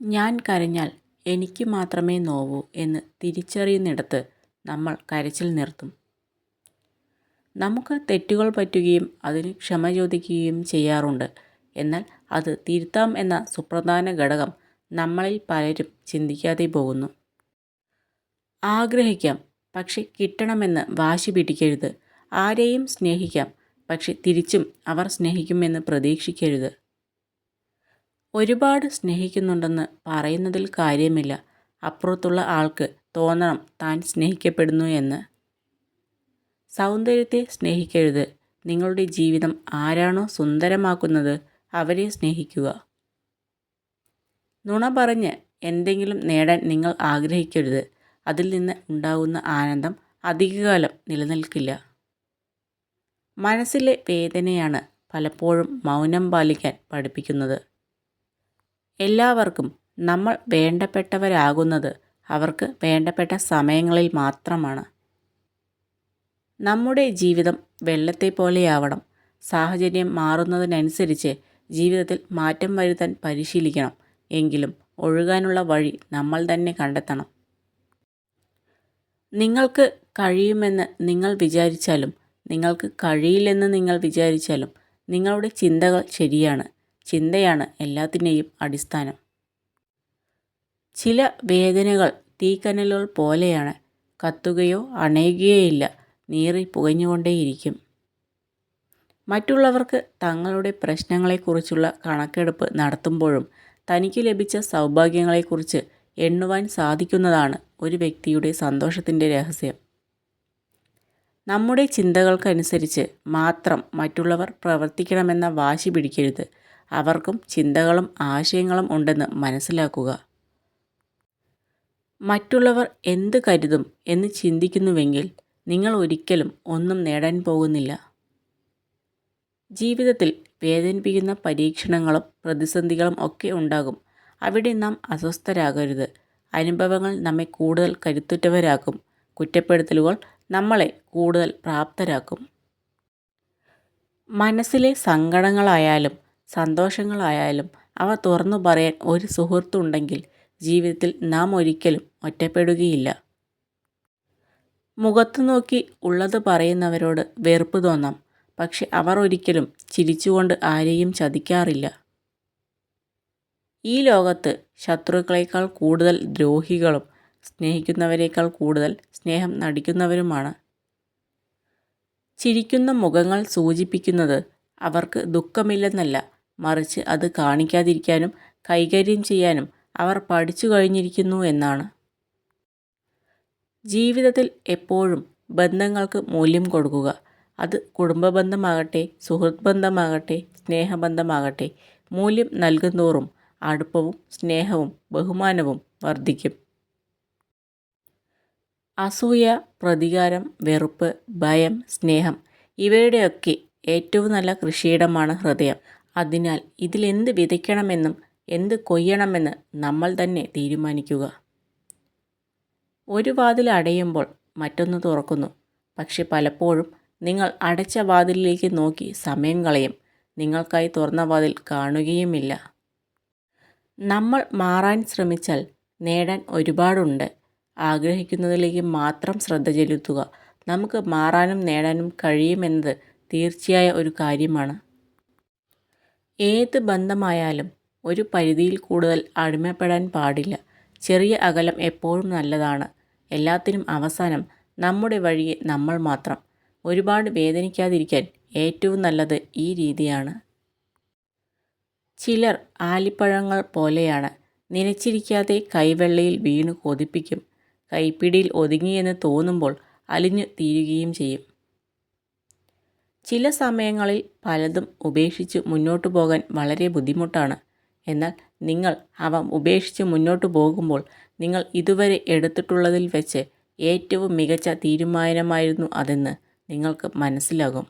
ഞാൻ കരഞ്ഞാൽ എനിക്ക് മാത്രമേ നോവൂ എന്ന് തിരിച്ചറിയുന്നിടത്ത് നമ്മൾ കരച്ചിൽ നിർത്തും. നമുക്ക് തെറ്റുകൾ പറ്റുകയും അതിന് ക്ഷമ ചോദിക്കുകയും ചെയ്യാറുണ്ട്. എന്നാൽ അത് തിരുത്താം എന്ന സുപ്രധാന ഘടകം നമ്മളിൽ പലരും ചിന്തിക്കാതെ പോകുന്നു. ആഗ്രഹിക്കാം, പക്ഷെ കിട്ടണമെന്ന് വാശി പിടിക്കരുത്. ആരെയും സ്നേഹിക്കാം, പക്ഷെ തിരിച്ചും അവർ സ്നേഹിക്കുമെന്ന് പ്രതീക്ഷിക്കരുത്. ഒരുപാട് സ്നേഹിക്കുന്നുണ്ടെന്ന് പറയുന്നതിൽ കാര്യമില്ല. അപ്പുറത്തുള്ള ആൾക്ക് തോന്നണം താൻ സ്നേഹിക്കപ്പെടുന്നു എന്ന്. സൗന്ദര്യത്തെ സ്നേഹിക്കരുത്. നിങ്ങളുടെ ജീവിതം ആരാണോ സുന്ദരമാക്കുന്നത് അവരെ സ്നേഹിക്കുക. നുണ പറഞ്ഞ് എന്തെങ്കിലും നേടാൻ നിങ്ങൾ ആഗ്രഹിക്കരുത്. അതിൽ നിന്ന് ഉണ്ടാകുന്ന ആനന്ദം അധികകാലം നിലനിൽക്കില്ല. മനസ്സിലെ വേദനയാണ് പലപ്പോഴും മൗനം പാലിക്കാൻ പഠിപ്പിക്കുന്നത്. എല്ലാവർക്കും നമ്മൾ വേണ്ടപ്പെട്ടവരാകുന്നത് അവർക്ക് വേണ്ടപ്പെട്ട സമയങ്ങളിൽ മാത്രമാണ്. നമ്മുടെ ജീവിതം വെള്ളത്തെ പോലെയാവണം. സാഹചര്യം മാറുന്നതിനനുസരിച്ച് ജീവിതത്തിൽ മാറ്റം വരുത്താൻ പരിശീലിക്കണം. എങ്കിലും ഒഴുകാനുള്ള വഴി നമ്മൾ തന്നെ കണ്ടെത്തണം. നിങ്ങൾക്ക് കഴിയുമെന്ന് നിങ്ങൾ വിചാരിച്ചാലും നിങ്ങൾക്ക് കഴിയില്ലെന്ന് നിങ്ങൾ വിചാരിച്ചാലും നിങ്ങളുടെ ചിന്തകൾ ശരിയാണ്. ചിന്തയാണ് എല്ലാത്തിൻ്റെയും അടിസ്ഥാനം. ചില വേദനകൾ തീക്കനലുകൾ പോലെയാണ്. കത്തുകയോ അണയുകയോയില്ല, നീറി പുകഞ്ഞുകൊണ്ടേയിരിക്കും. മറ്റുള്ളവർക്ക് തങ്ങളുടെ പ്രശ്നങ്ങളെക്കുറിച്ചുള്ള കണക്കെടുപ്പ് നടത്തുമ്പോഴും തനിക്ക് ലഭിച്ച സൗഭാഗ്യങ്ങളെക്കുറിച്ച് എണ്ണുവാൻ സാധിക്കുന്നതാണ് ഒരു വ്യക്തിയുടെ സന്തോഷത്തിൻ്റെ രഹസ്യം. നമ്മുടെ ചിന്തകൾക്കനുസരിച്ച് മാത്രം മറ്റുള്ളവർ പ്രവർത്തിക്കണമെന്ന വാശി പിടിക്കരുത്. അവർക്കും ചിന്തകളും ആശയങ്ങളും ഉണ്ടെന്ന് മനസ്സിലാക്കുക. മറ്റുള്ളവർ എന്ത് കരുതും എന്ന് ചിന്തിക്കുന്നുവെങ്കിൽ നിങ്ങൾ ഒരിക്കലും ഒന്നും നേടാൻ പോകുന്നില്ല. ജീവിതത്തിൽ വേദനിപ്പിക്കുന്ന പരീക്ഷണങ്ങളും പ്രതിസന്ധികളും ഒക്കെ ഉണ്ടാകും. അവിടെ നാം അസ്വസ്ഥരാകരുത്. അനുഭവങ്ങൾ നമ്മെ കൂടുതൽ കരുത്തുറ്റവരാക്കും. കുറ്റപ്പെടുത്തലുകൾ നമ്മളെ കൂടുതൽ പ്രാപ്തരാക്കും. മനസ്സിലെ സങ്കടങ്ങളായാലും സന്തോഷങ്ങളായാലും അവ തുറന്നു പറയാൻ ഒരു സുഹൃത്തുണ്ടെങ്കിൽ ജീവിതത്തിൽ നാം ഒരിക്കലും ഒറ്റപ്പെടുകയില്ല. മുഖത്തു നോക്കി ഉള്ളത് പറയുന്നവരോട് വെറുപ്പ് തോന്നാം, പക്ഷെ അവർ ഒരിക്കലും ചിരിച്ചുകൊണ്ട് ആരെയും ചതിക്കാറില്ല. ഈ ലോകത്ത് ശത്രുക്കളേക്കാൾ കൂടുതൽ ദ്രോഹികളും സ്നേഹിക്കുന്നവരേക്കാൾ കൂടുതൽ സ്നേഹം നടിക്കുന്നവരുമാണ്. ചിരിക്കുന്ന മുഖങ്ങൾ സൂചിപ്പിക്കുന്നത് അവർക്ക് ദുഃഖമില്ലെന്നല്ല, മറിച്ച് അത് കാണിക്കാതിരിക്കാനും കൈകാര്യം ചെയ്യാനും അവർ പഠിച്ചു കഴിഞ്ഞിരിക്കുന്നു എന്നാണ്. ജീവിതത്തിൽ എപ്പോഴും ബന്ധങ്ങൾക്ക് മൂല്യം കൊടുക്കുക. അത് കുടുംബ ബന്ധമാകട്ടെ, സുഹൃത്ത് ബന്ധമാകട്ടെ, സ്നേഹബന്ധമാകട്ടെ. മൂല്യം നൽകുന്തോറും അടുപ്പവും സ്നേഹവും ബഹുമാനവും വർദ്ധിക്കും. അസൂയ, പ്രതികാരം, വെറുപ്പ്, ഭയം, സ്നേഹം ഇവയുടെയൊക്കെ ഏറ്റവും നല്ല കൃഷിയിടമാണ് ഹൃദയം. അതിനാൽ ഇതിലെന്ത് വിതയ്ക്കണമെന്നും എന്ത് കൊയ്യണമെന്ന് നമ്മൾ തന്നെ തീരുമാനിക്കുക. ഒരു വാതിൽ അടയുമ്പോൾ മറ്റൊന്ന് തുറക്കുന്നു. പക്ഷെ പലപ്പോഴും നിങ്ങൾ അടച്ച വാതിലിലേക്ക് നോക്കി സമയം കളയും. നിങ്ങൾക്കായി തുറന്ന വാതിൽ കാണുകയുമില്ല. നമ്മൾ മാറാൻ ശ്രമിച്ചാൽ നേടാൻ ഒരുപാടുണ്ട്. ആഗ്രഹിക്കുന്നതിലേക്ക് മാത്രം ശ്രദ്ധ ചെലുത്തുക. നമുക്ക് മാറാനും നേടാനും കഴിയുമെന്നത് തീർച്ചയായ ഒരു കാര്യമാണ്. ഏത് ബന്ധമായാലും ഒരു പരിധിയിൽ കൂടുതൽ അടിമപ്പെടാൻ പാടില്ല. ചെറിയ അകലം എപ്പോഴും നല്ലതാണ്. എല്ലാത്തിനും അവസാനം നമ്മുടെ വഴിയെ നമ്മൾ മാത്രം. ഒരുപാട് വേദനിക്കാതിരിക്കാൻ ഏറ്റവും നല്ലത് ഈ രീതിയാണ്. ചിലർ ആലിപ്പഴങ്ങൾ പോലെയാണ്. നനച്ചിരിക്കാതെ കൈവെള്ളയിൽ വീണു കൊതിപ്പിക്കും. കൈപ്പിടിയിൽ ഒതുങ്ങിയെന്ന് തോന്നുമ്പോൾ അലിഞ്ഞു തീരുകയും ചെയ്യും. ചില സമയങ്ങളിൽ പലതും ഉപേക്ഷിച്ച് മുന്നോട്ടു പോകാൻ വളരെ ബുദ്ധിമുട്ടാണ്. എന്നാൽ നിങ്ങൾ അവ ഉപേക്ഷിച്ച് മുന്നോട്ടു പോകുമ്പോൾ നിങ്ങൾ ഇതുവരെ എടുത്തിട്ടുള്ളതിൽ വെച്ച് ഏറ്റവും മികച്ച തീരുമാനമായിരുന്നു അതെന്ന് നിങ്ങൾക്ക് മനസ്സിലാകും.